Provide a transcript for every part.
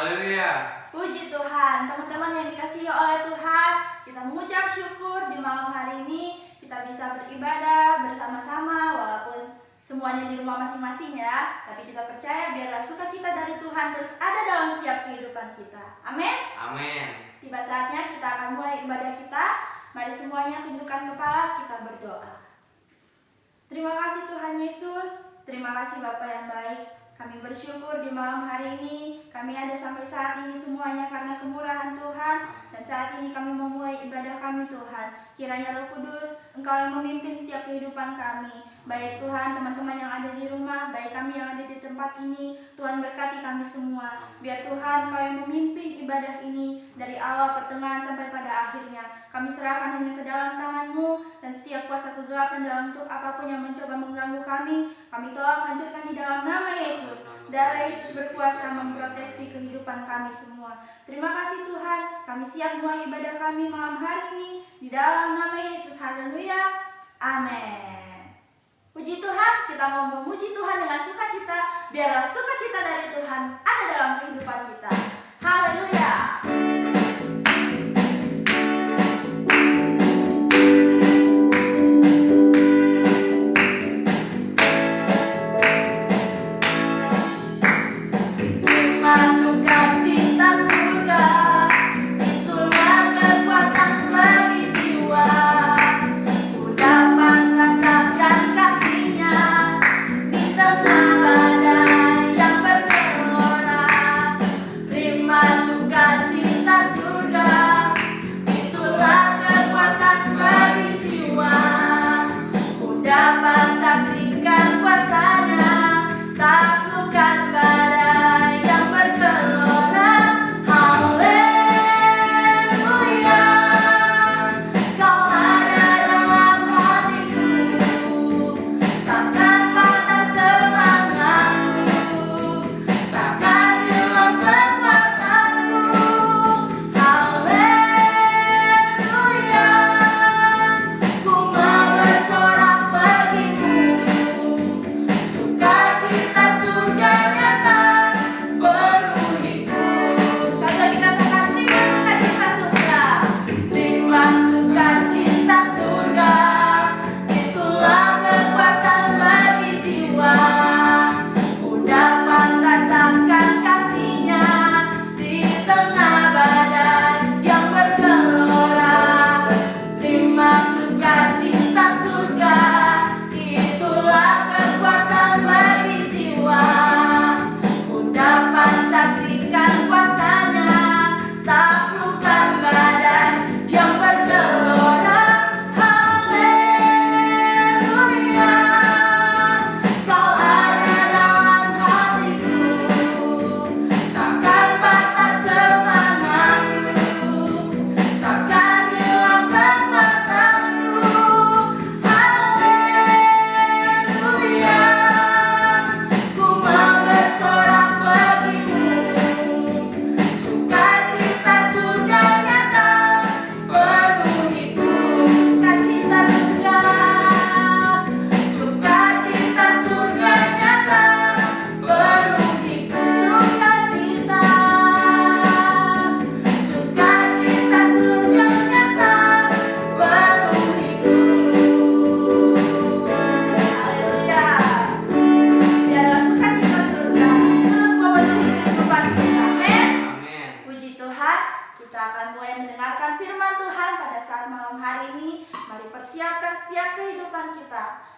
Haleluya. Puji Tuhan, teman-teman yang dikasihi oleh Tuhan, kita mengucap syukur di malam hari ini kita bisa beribadah bersama-sama walaupun semuanya di rumah masing-masing ya. Tapi kita percaya biarlah sukacita dari Tuhan terus ada dalam setiap kehidupan kita. Amin. Amin. Tiba saatnya kita akan mulai ibadah kita. Mari semuanya tundukkan kepala, kita berdoa. Terima kasih Tuhan Yesus, terima kasih Bapa yang baik. Kami bersyukur di malam hari ini kami ada sampai saat ini semuanya karena kemurahan Tuhan. Dan saat ini kami memulai ibadah kami Tuhan. Kiranya Roh Kudus Engkau yang memimpin setiap kehidupan kami. Baik Tuhan, teman-teman yang ada di rumah, baik kami yang ada di tempat ini, Tuhan berkati kami semua. Biar Tuhan Engkau yang memimpin ibadah ini dari awal, pertengahan sampai pada akhirnya. Kami serahkan hanya ke dalam tangan-Mu dan setiap kuasa kegelapan dalam bentuk apapun yang mencoba mengganggu kami tolak hancurkan di dalam nama Yesus. Darah Yesus berkuasa memproteksi kehidupan kami semua. Terima kasih Tuhan, kami siap mulai ibadah kami malam hari ini di dalam nama Yesus. Haleluya. Amin. Puji Tuhan, kita mau memuji Tuhan dengan sukacita. Biarlah sukacita dari Tuhan ada dalam kehidupan kita. Haleluya.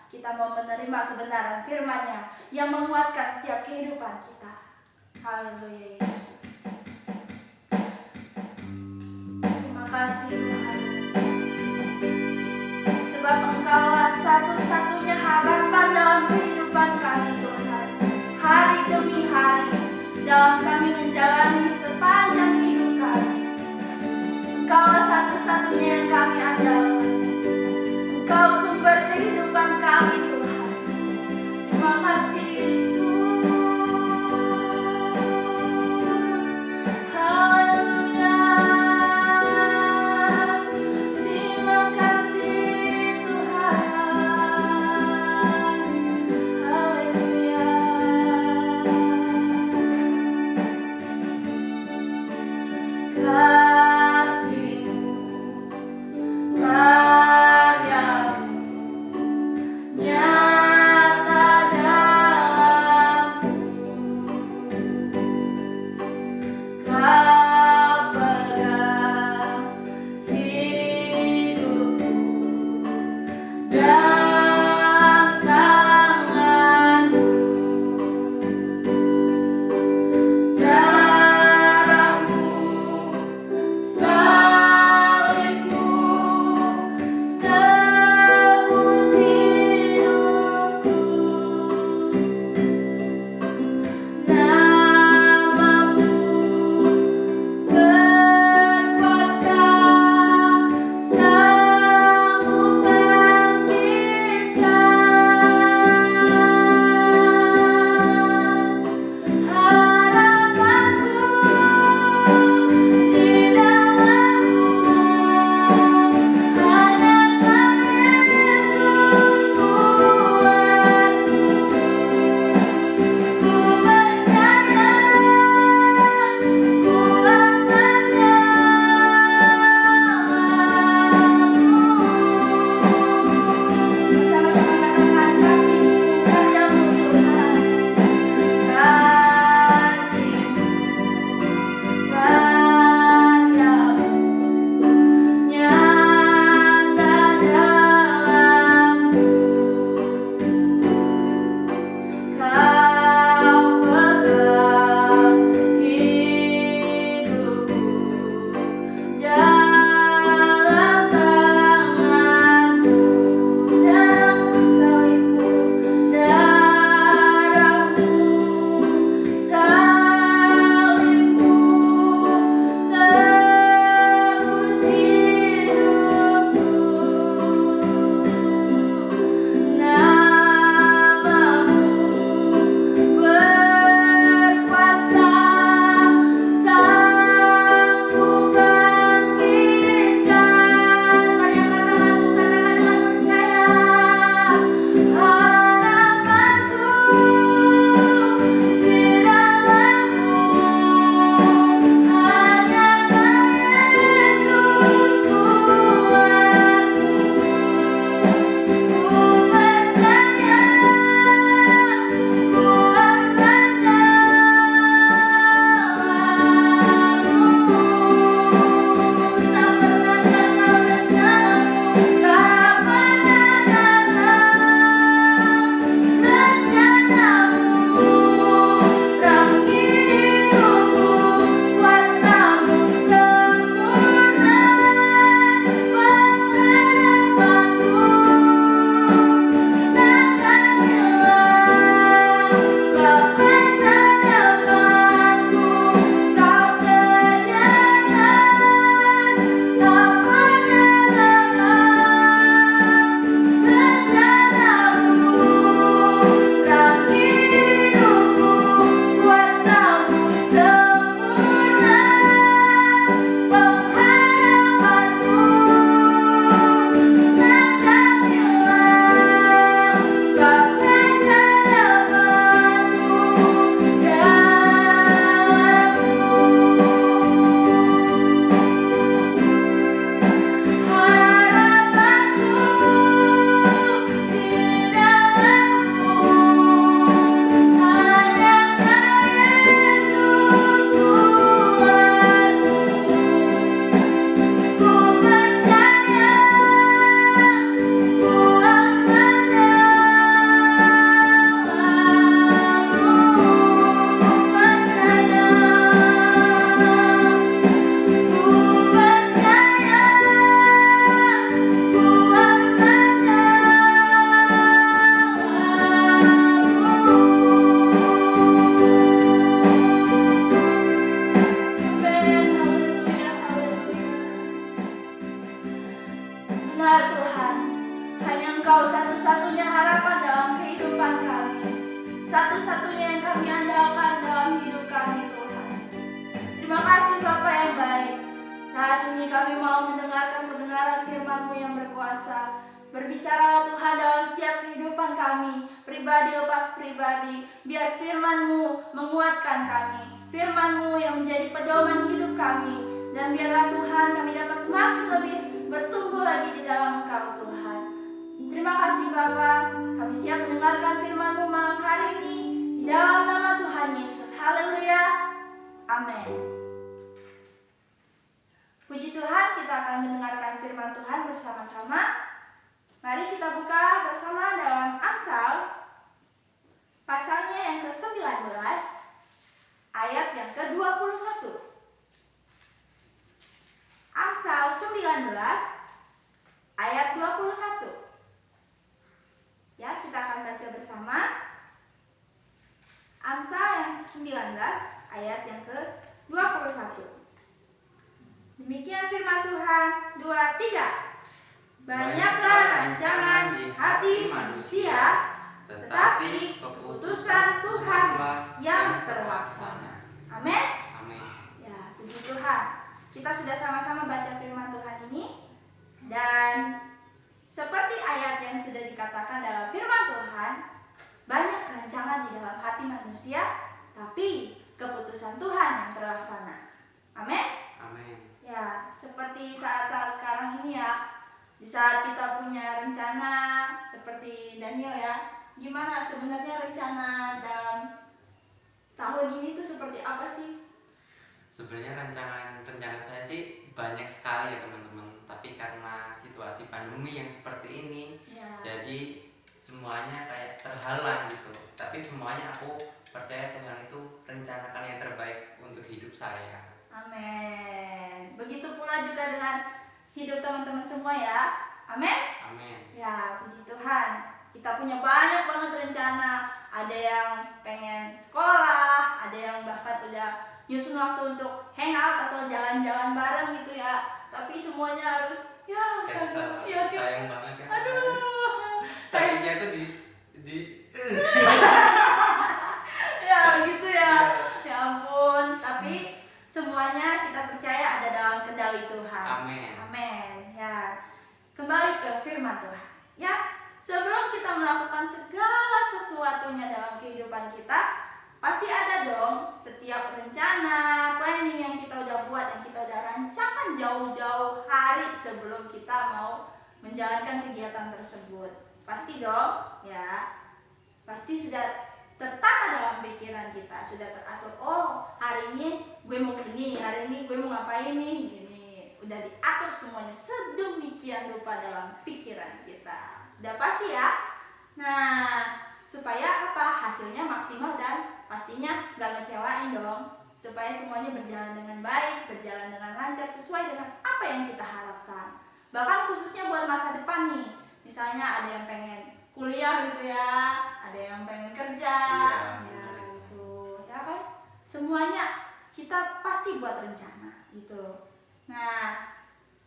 Kita mau menerima kebenaran firman-Nya yang menguatkan setiap kehidupan kita. Haleluya Yesus. Terima kasih Tuhan. Sebab Engkaulah satu-satunya harapan dalam kehidupan kami Tuhan. Hari demi hari dalam kami menjalani sepanjang hidup kami. Engkaulah satu-satunya yang kami andalkan. Engkau sumber kehidupan kami Tuhan. Terima kasih Yesus. Haleluya. Terima kasih Tuhan. Haleluya. satu-satunya yang kami andalkan dalam hidup kami, Tuhan. Terima kasih Bapa yang baik. Saat ini kami mau mendengarkan kebenaran firman-Mu yang berkuasa. Berbicaralah Tuhan dalam setiap kehidupan kami, pribadi lepas pribadi. Biar firman-Mu menguatkan kami, firman-Mu yang menjadi pedoman hidup kami. Dan biarlah Tuhan kami dapat semakin lebih bertumbuh lagi di dalam Engkau, Tuhan. Terima kasih Bapa, kami siap mendengarkan firman-Mu malam hari ini. Di dalam nama Tuhan Yesus, haleluya, amin. Puji Tuhan, kita akan mendengarkan firman Tuhan bersama-sama. Mari kita buka bersama dalam Amsal, pasalnya yang ke-19, ayat yang ke-21. Amsal 19, ayat 21. Ya, kita akan baca bersama. Amsal yang ke-19, ayat yang ke-21. Demikian firman Tuhan. 2, 3. Banyaklah rancangan di hati manusia, tetapi keputusan Tuhanlah yang terlaksana. Amin. Amin. Ya, puji Tuhan. Kita sudah sama-sama baca firman Tuhan ini. Dan seperti ayat yang sudah dikatakan dalam firman Tuhan, banyak rancangan di dalam hati manusia, tapi keputusan Tuhan yang terlaksana. Amin. Amin. Ya, seperti saat-saat sekarang ini ya. Di saat kita punya rencana seperti Daniel ya, gimana sebenarnya rencana dalam tahun ini tuh seperti apa sih? Sebenarnya rencana saya sih banyak sekali ya teman-teman. Tapi karena situasi pandemi yang seperti ini, Ya. jadi semuanya kayak terhalang gitu. Tapi semuanya aku percaya Tuhan itu rencanakan yang terbaik untuk hidup saya. Amin. Begitu pula juga dengan hidup teman-teman semua ya. Amin. Amin. Ya, puji Tuhan. Kita punya banyak banget rencana. Ada yang pengen sekolah, ada yang bahkan udah nyusun waktu untuk hangout atau jalan-jalan bareng gitu ya. Tapi semuanya harus Cancel. ya, Sayang banget ya. aduh. Sayangnya tuh di Ya gitu ya. Ya ampun. Tapi semuanya kita percaya ada dalam kendali Tuhan. Amin. Amin. Ya. Kembali ke firman Tuhan. Ya, sebelum kita melakukan segala sesuatunya dalam kehidupan kita, pasti ada dong setiap rencana, planning yang kita udah buat, yang kita udah rancangkan jauh-jauh hari sebelum kita mau menjalankan kegiatan tersebut. Pasti dong, ya. Pasti sudah tertata dalam pikiran kita, sudah teratur. Oh, hari ini gue mau ini, hari ini gue mau ngapain nih, ini udah diatur semuanya sedemikian rupa dalam pikiran kita. Sudah pasti ya. Nah, supaya apa? Hasilnya maksimal dan pastinya gak ngecewain dong. Supaya semuanya berjalan dengan baik, berjalan dengan lancar, sesuai dengan apa yang kita harapkan. Bahkan khususnya buat masa depan nih. Misalnya ada yang pengen kuliah gitu ya, ada yang pengen kerja, ya gitu, ya kan? Semuanya kita pasti buat rencana gitu. Nah,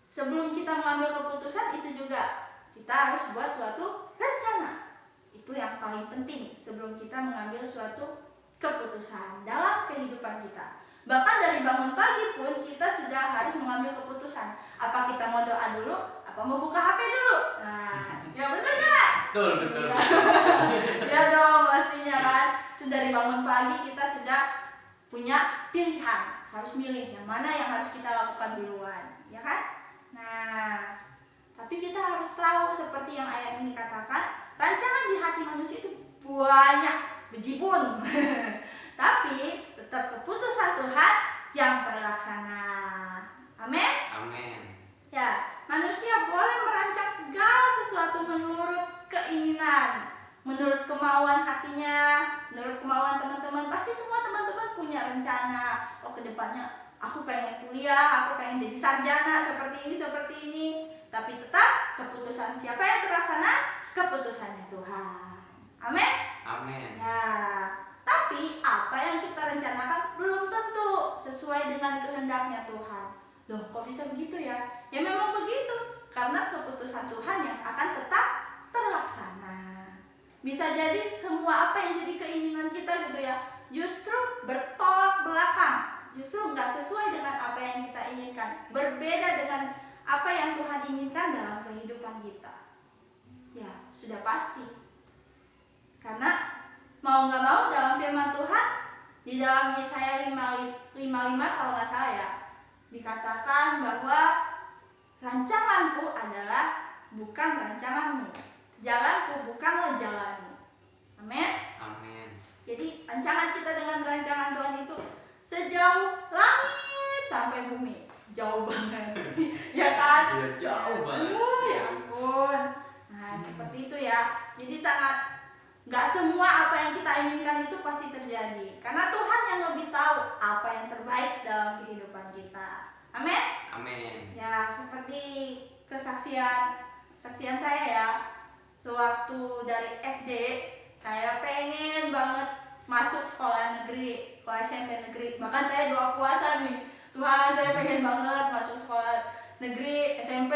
sebelum kita mengambil keputusan itu juga kita harus buat suatu rencana. Itu yang paling penting sebelum kita mengambil suatu keputusan dalam kehidupan kita. Bahkan dari bangun pagi pun kita sudah harus mengambil keputusan. Apa kita mau doa dulu, apa mau buka HP dulu? Nah, ya betul nggak? Betul. Ya dong, pastinya kan. Sudah dari bangun pagi kita sudah punya pilihan. Harus milih yang mana yang harus kita lakukan duluan, ya kan? Nah, tapi kita harus tahu seperti yang ayat ini katakan, rancangan di hati manusia itu banyak, bejibun. Tapi tetap keputusan Tuhan yang terlaksana. Amin. Amin. Ya, manusia boleh merancang segala sesuatu menurut keinginan, menurut kemauan hatinya, menurut kemauan teman-teman. Pasti semua teman-teman punya rencana. Oh, kedepannya aku pengen kuliah, aku pengen jadi sarjana seperti ini. Tapi tetap keputusan siapa yang terlaksana? Keputusannya Tuhan. Amin. Amin. Ya, tapi apa yang kita rencanakan belum tentu sesuai dengan kehendaknya Tuhan. Loh, kok bisa begitu ya? Ya memang begitu, karena keputusan Tuhan yang akan tetap terlaksana. Bisa jadi semua apa yang jadi keinginan mau nggak mau dalam firman Tuhan di dalam Yesaya 55 kalau nggak salah ya, dikatakan bahwa rancanganku adalah bukan rancanganmu, jalanku bukanlah jalanmu. Amin. Amin. Jadi rancangan kita dengan rancangan Tuhan itu sejauh langit sampai bumi, jauh banget. Ya kan? Iya, jauh banget. Ya ampun. Nah, seperti itu ya. Jadi sangat nggak semua apa yang kita inginkan itu pasti terjadi. Karena Tuhan yang lebih tahu apa yang terbaik dalam kehidupan kita. Amin. Amin. Ya, seperti kesaksian saya ya. Sewaktu dari SD, saya pengen banget masuk sekolah negeri, sekolah SMP negeri. Bahkan saya doa puasa nih, Tuhan saya pengen banget masuk sekolah negeri SMP.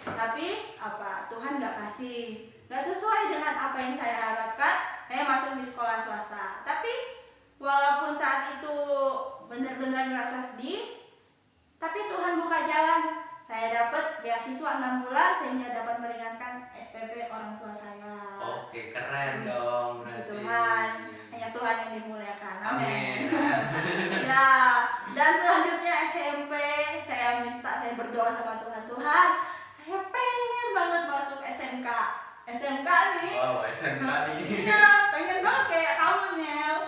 Tapi apa? Tuhan nggak kasih, nggak sesuai dengan apa yang saya harapkan. Saya masuk di sekolah swasta. Tapi walaupun saat itu benar-benar ngerasa sedih, tapi Tuhan buka jalan. Saya dapat beasiswa 6 bulan sehingga dapat meringankan SPP orang tua saya. Oke, keren dong. Puji Berarti. Tuhan, hanya Tuhan yang dimuliakan. Amin. Ya, dan selanjutnya SMP, saya berdoa sama Tuhan. Tuhan, saya pengen banget masuk SMK. SMK nih. Wow, SMK nih. Iya, pengen banget kayak kamu Nel.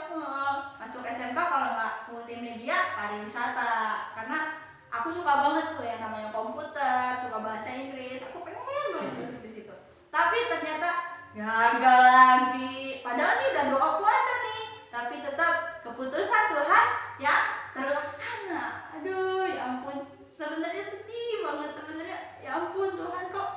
Masuk SMK kalau nggak multimedia, pariwisata. Karena aku suka banget tuh yang namanya komputer, suka bahasa Inggris. Aku pengen banget masuk di situ. Tapi ternyata gagal lagi. Padahal ini udah doa puasa nih, tapi tetap keputusan Tuhan yang terlaksana. Aduh, ya ampun. Sebenarnya sedih banget sebenarnya. Ya ampun Tuhan, kok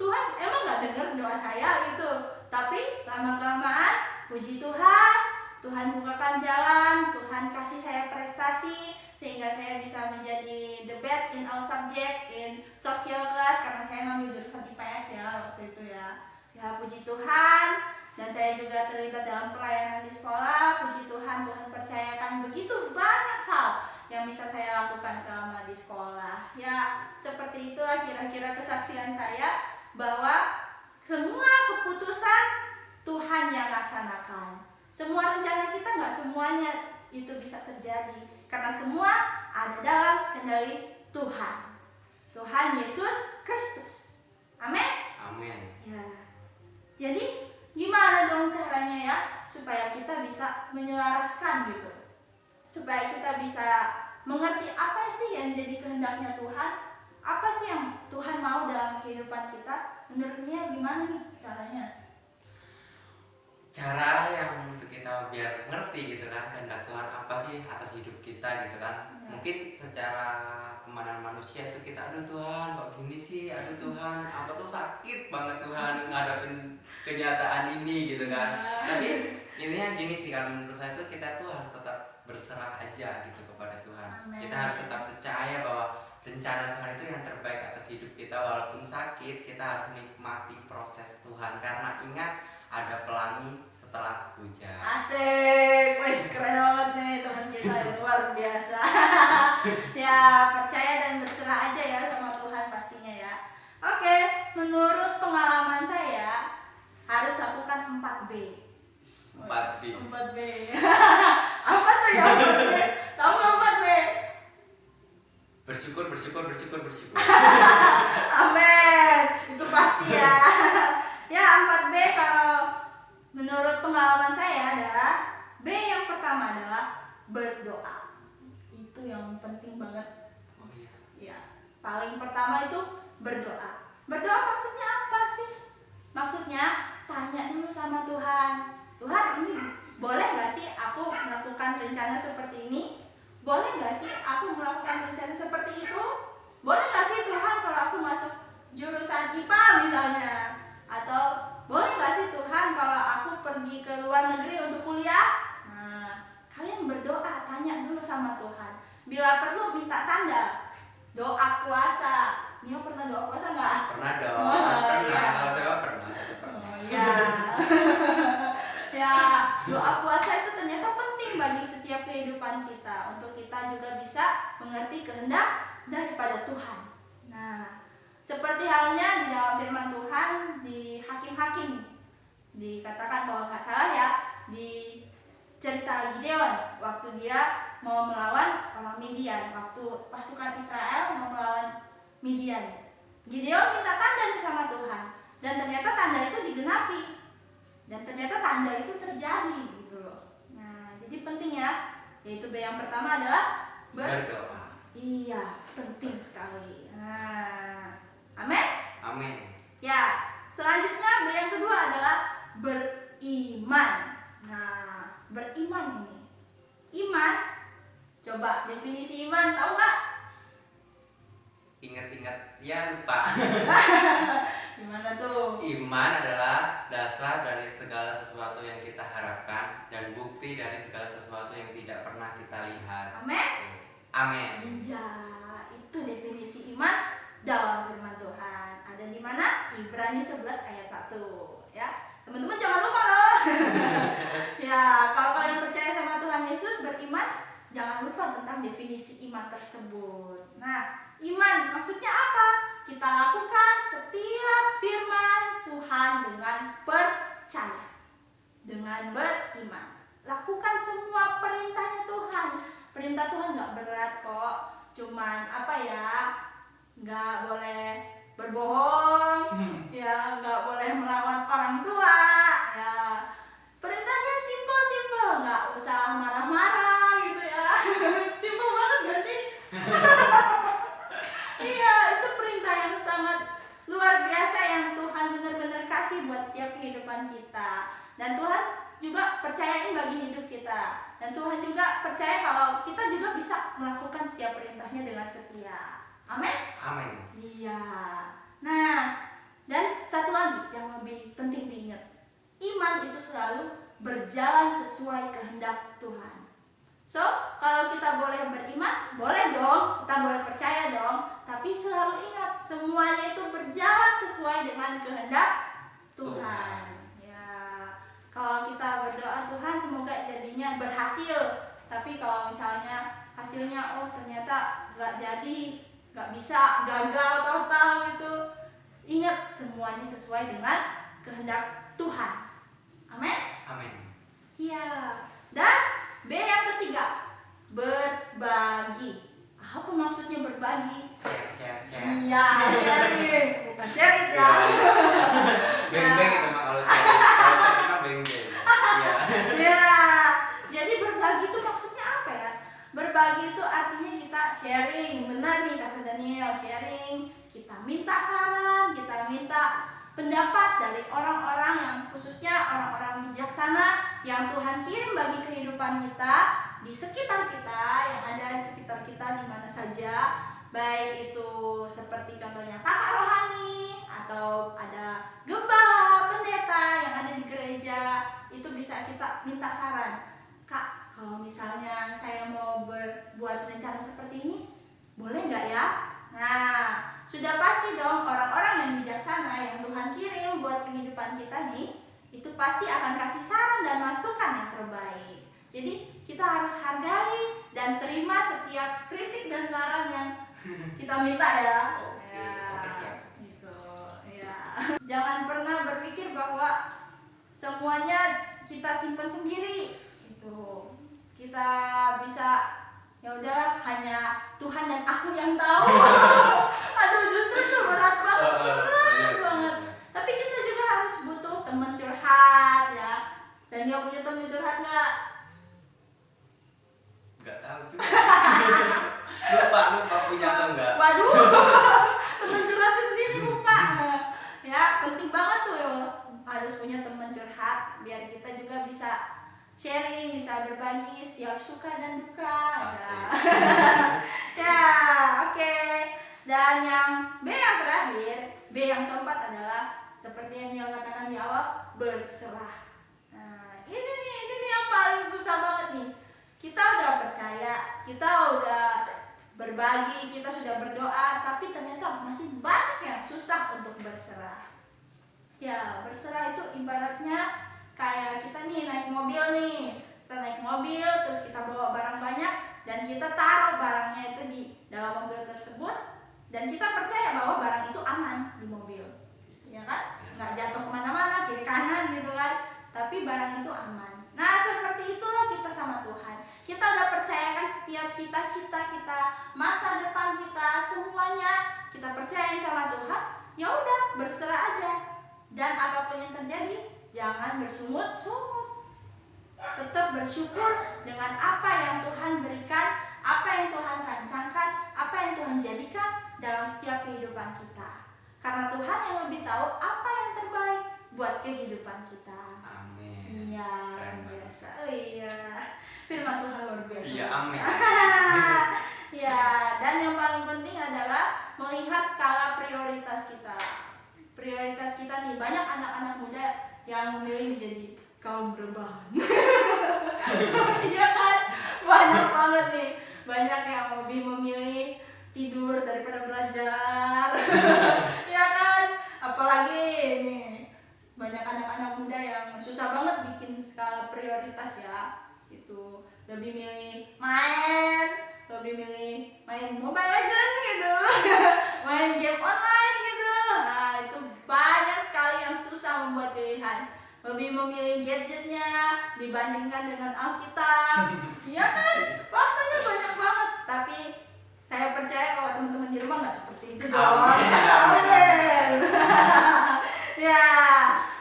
Tuhan emang nggak dengar doa saya gitu. Tapi lama-kelamaan, puji Tuhan, Tuhan bukakan jalan, Tuhan kasih saya prestasi sehingga saya bisa menjadi the best in all subject in social class karena saya ngambil jurusan IPS ya waktu itu ya. Ya puji Tuhan, dan saya juga terlibat dalam pelayanan di sekolah. Puji Tuhan, Tuhan percayakan begitu banyak hal yang bisa saya lakukan selama di sekolah. Ya seperti itulah kira-kira kesaksian saya bahwa semua keputusan Tuhan yang laksanakan. Semua rencana kita nggak semuanya itu bisa terjadi karena semua ada dalam kendali Tuhan. Tuhan Yesus Kristus. Amin. Amin. Ya. Jadi gimana dong caranya ya supaya kita bisa menyelaraskan gitu, supaya kita bisa mengerti apa sih yang jadi kehendaknya Tuhan, apa sih yang Tuhan mau dalam kehidupan kita. Menurutnya gimana nih caranya? Cara yang untuk kita biar ngerti gitu kan kehendak Tuhan apa sih atas hidup kita gitu kan. Mungkin secara kemana manusia itu kita aduh Tuhan kok gini sih, aduh Tuhan aku tuh sakit banget Tuhan ngadepin kenyataan ini gitu kan. Tapi intinya gini sih, kalau menurut saya tuh kita tuh harus tetap berserah aja gitu kepada Tuhan. Amen. Kita harus tetap percaya bahwa rencana Tuhan itu yang terbaik atas hidup kita. Walaupun sakit, kita harus menikmati proses Tuhan karena ingat ada pelangi setelah hujan. Asik, wes keren banget nih teman kita, luar biasa. Ya percaya dan berserah aja ya sama Tuhan pastinya ya. Oke, menurut pengalaman saya harus lakukan 4B. 4B. 4B. Apa tuh ya 4B? Tahu nggak 4B? Bersyukur. Amin. Itu pasti ya. Ya 4B kalau menurut pengalaman saya adalah B yang pertama adalah berdoa. Itu yang penting banget. Oh iya. Ya, paling pertama itu berdoa. Berdoa maksudnya apa sih? Maksudnya tanya dulu sama Tuhan. Tuhan, ini boleh gak sih aku melakukan rencana seperti ini? Boleh gak sih aku melakukan rencana seperti itu? Boleh gak sih Tuhan kalau aku masuk jurusan IPA misalnya? Atau boleh gak sih Tuhan kalau aku pergi ke luar negeri untuk kuliah? Nah, kalian berdoa, tanya dulu sama Tuhan. Bila perlu minta tanda. Doa puasa. Nio pernah doa puasa nggak? Pernah dong. Wah, Pernah. iya. Kalau saya pernah. Oh iya. Ya, doa puasa itu ternyata penting bagi setiap kehidupan kita untuk kita juga bisa mengerti kehendak daripada Tuhan. Nah, seperti halnya di dalam firman Tuhan di Hakim-Hakim dikatakan bahwa nggak salah ya, di cerita Gideon waktu dia mau melawan orang Midian, waktu pasukan Israel mau melawan Midian. Gideon minta tanda nih sama Tuhan, dan ternyata tanda itu digenapi, dan ternyata tanda itu terjadi gitu loh. Nah, jadi penting ya, yaitu B yang pertama adalah berdoa. Iya, penting sekali. Nah, amin. Amin. Ya, selanjutnya B yang kedua adalah beriman. Nah, beriman ini. Iman, coba definisi iman, tahu nggak? Ingat-ingat, ya lupa. Gimana tuh? Iman adalah dasar dari segala sesuatu yang kita harapkan dan bukti dari segala sesuatu yang tidak pernah kita lihat. Amin. Amin. Iya, itu definisi iman dalam firman Tuhan. Ada di mana? Ibrani 11 ayat 1, ya. Teman-teman jangan lupa loh. Ya, kalau kalian percaya sama Tuhan Yesus, beriman, jangan lupa tentang definisi iman tersebut. Nah, iman maksudnya apa? Kita lakukan setiap firman Tuhan dengan percaya, dengan beriman. Lakukan semua perintahnya Tuhan. Perintah Tuhan gak berat kok. Cuman apa ya, gak boleh berbohong, ya gak boleh melawan orang tua, ya perintahnya simple, gak usah marah-marah gitu ya. Simple banget gak sih? Iya, itu perintah yang sangat luar biasa yang Tuhan benar-benar kasih buat setiap kehidupan kita. Dan Tuhan juga percayain bagi hidup kita. Dan Tuhan juga percaya kalau kita juga bisa melakukan setiap perintahnya dengan setia. Amin? Amin. Iya. Nah, dan satu lagi yang lebih penting diingat. Iman itu selalu berjalan sesuai kehendak Tuhan. So, kalau kita boleh beriman, boleh dong, kita boleh percaya dong. Tapi selalu ingat, semuanya itu berjalan sesuai dengan kehendak Tuhan. Ya, kalau kita berdoa Tuhan semoga jadinya berhasil. Tapi kalau misalnya hasilnya ternyata gak jadi, gak bisa, gagal total gitu, ingat semuanya sesuai dengan kehendak Tuhan. Amin? Amin. Iya. Dan B yang ketiga, berbagi. Apa maksudnya berbagi? Share. Iya, sharing, bukan sharing ya. Beng-beng itu mah kalau share. Kalau share mah beng-beng. Iya. Ya, jadi berbagi itu maksudnya apa ya? Berbagi itu artinya kita sharing, benar nih kata Daniel, sharing. Kita minta saran, kita minta pendapat dari orang-orang yang khususnya orang-orang bijaksana yang Tuhan kirim bagi kehidupan kita, di sekitar kita, yang ada di sekitar kita di mana saja, baik itu seperti contohnya kakak rohani atau ada gembala, pendeta yang ada di gereja, itu bisa kita minta saran. Kak, kalau misalnya saya mau berbuat rencana seperti ini, boleh nggak ya? Nah, sudah pasti dong orang-orang yang bijaksana yang Tuhan kirim buat kehidupan kita nih, itu pasti akan kasih saran dan masukan yang terbaik. Jadi kita harus hargai dan terima setiap kritik dan saran yang kita minta ya. Oke, siap. Gitu. Ya. Jangan pernah berpikir bahwa semuanya kita simpan sendiri. Gitu. Kita bisa ya udah hanya Tuhan dan aku yang tahu. Aduh, justru itu berat banget, berat banget. Tapi kita juga harus butuh teman curhat ya. Dan dia punya teman curhat nggak? Nggak tahu juga. lupa punya atau enggak. Waduh, teman curhat itu sendiri lupa. Ya, penting banget tuh ya. Harus punya teman curhat biar kita juga bisa sharing, bisa berbagi setiap suka dan duka. Ya, oke. Dan yang B yang terakhir, B yang keempat adalah seperti yang dia katakan di awal, berserah. Nah, ini yang paling susah banget nih. Kita udah percaya, kita udah berbagi, kita sudah berdoa, tapi ternyata masih banyak yang susah untuk berserah. Ya, berserah itu ibaratnya kayak kita nih naik mobil nih. Kita naik mobil, terus kita bawa barang banyak, dan kita taruh barangnya itu di dalam mobil tersebut, dan kita percaya bahwa barang itu aman di mobil, ya kan? Nggak jatuh kemana-mana, kiri kanan gitu kan, tapi barang itu aman. Nah, seperti itulah kita cita-cita kita, masa depan kita, semuanya kita percayain sama Tuhan, ya udah berserah aja. Dan apapun yang terjadi, jangan bersungut-sungut. Tetap bersyukur dengan apa yang Tuhan berikan, apa yang Tuhan rancangkan, apa yang Tuhan jadikan dalam setiap kehidupan kita. Karena Tuhan yang lebih tahu apa yang terbaik buat kehidupan kita. Amin. Iya, Keren luar banget. biasa. Oh iya, firman Tuhan luar biasa. Iya, amin. Ya, dan yang paling penting adalah melihat skala prioritas kita. Prioritas kita nih, banyak anak-anak muda yang memilih menjadi kaum rebahan. Iya kan? Banyak banget nih. Banyak yang lebih memilih tidur daripada belajar. Ya kan? Apalagi nih, banyak anak-anak muda yang susah banget bikin skala prioritas ya. Itu lebih milih main Mobile Legends gitu. Main game online gitu. Nah, itu banyak sekali yang susah membuat pilihan. Lebih memilih gadgetnya dibandingkan dengan Alkitab. Iya kan? Faktanya banyak banget. Tapi saya percaya kalau teman-teman di rumah nggak seperti itu dong. Amin. Ya,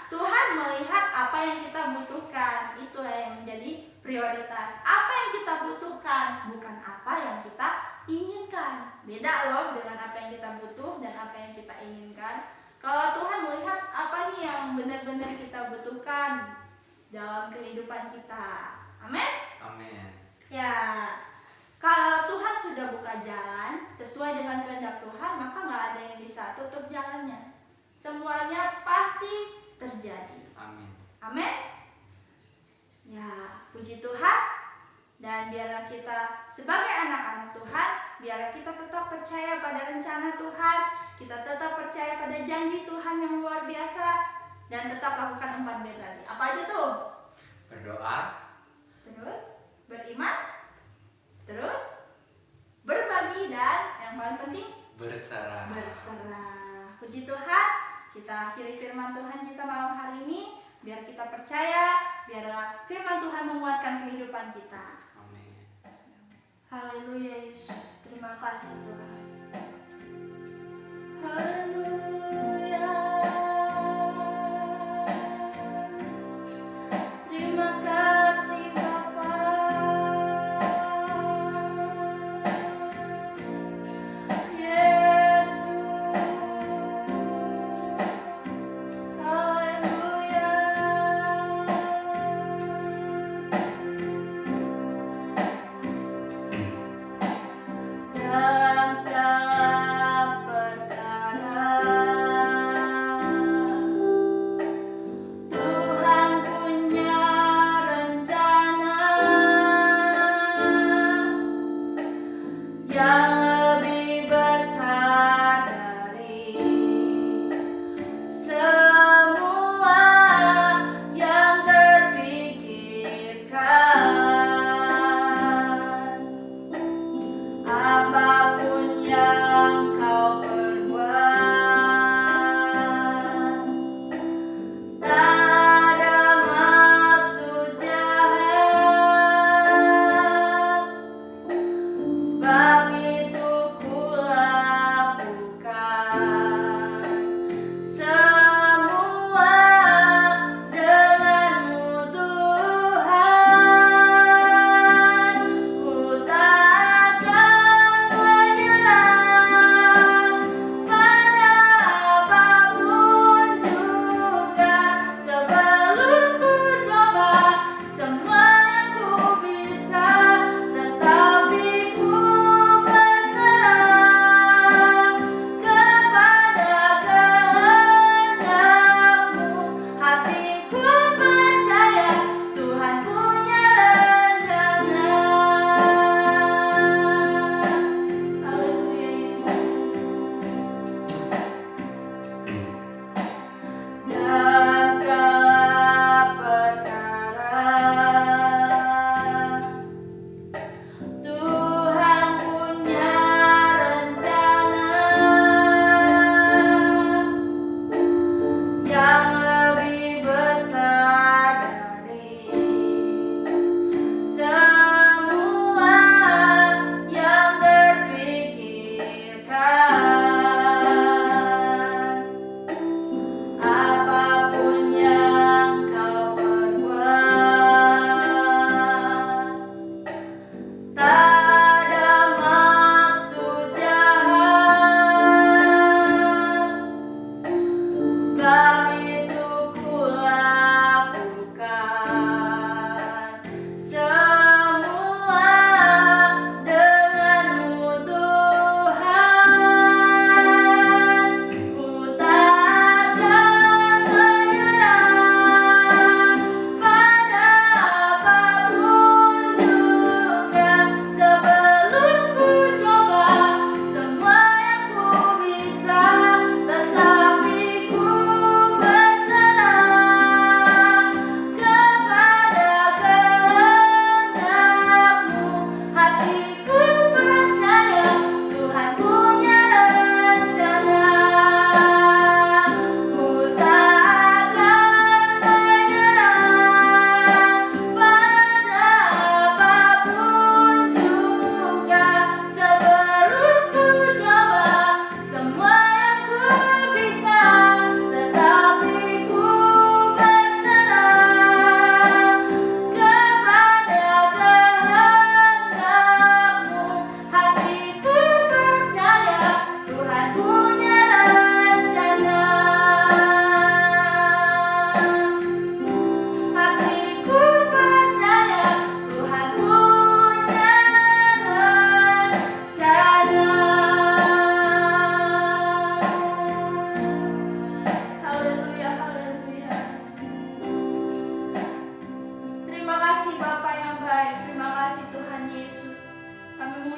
Tuhan melihat apa yang kita butuhkan. Itu yang menjadi prioritas. Apa yang kita butuhkan, bukan apa yang kita inginkan. Beda loh dengan apa yang kita butuh dan apa yang kita inginkan. Kalau Tuhan melihat apa nih yang benar-benar kita butuhkan dalam kehidupan kita. Amin? Amin. Ya, kalau Tuhan sudah buka jalan sesuai dengan kehendak Tuhan, maka nggak ada yang bisa tutup jalannya. Semuanya pasti terjadi. Amin. Amin. Ya, puji Tuhan. Dan biarlah kita sebagai anak-anak Tuhan, biarlah kita tetap percaya pada rencana Tuhan, kita tetap percaya pada janji Tuhan yang luar biasa, dan tetap lakukan 4B tadi. Apa aja tuh? Berdoa, Terus beriman, terus berbagi, dan yang paling penting berserah. Puji Tuhan, kita akhiri firman Tuhan kita malam hari ini. Biar kita percaya, biarlah firman Tuhan menguatkan kehidupan kita. Amin. Haleluya Yesus, terima kasih Tuhan. Haleluya. Terima kasih Bapa. Yesus. Haleluya. Dalam segala perkara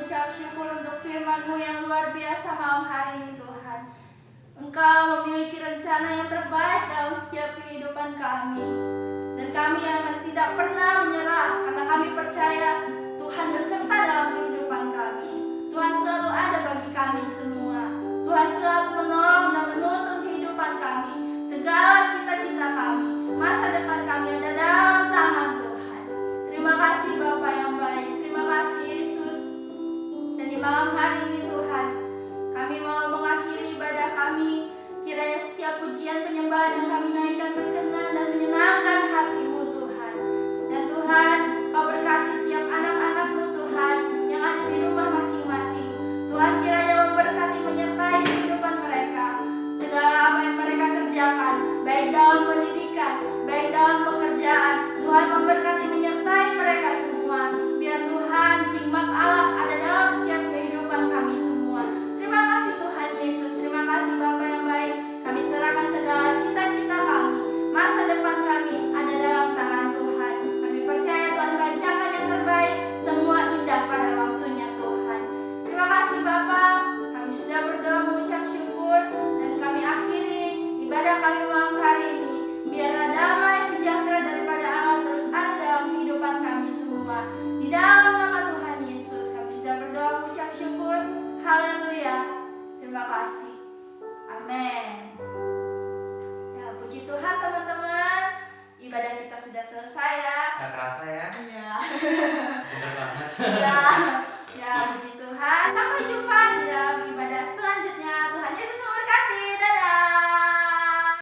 mengucap syukur untuk firman-Mu yang luar biasa malam hari ini Tuhan. Engkau memiliki rencana yang terbaik dalam setiap kehidupan kami. Dan kami akan tidak pernah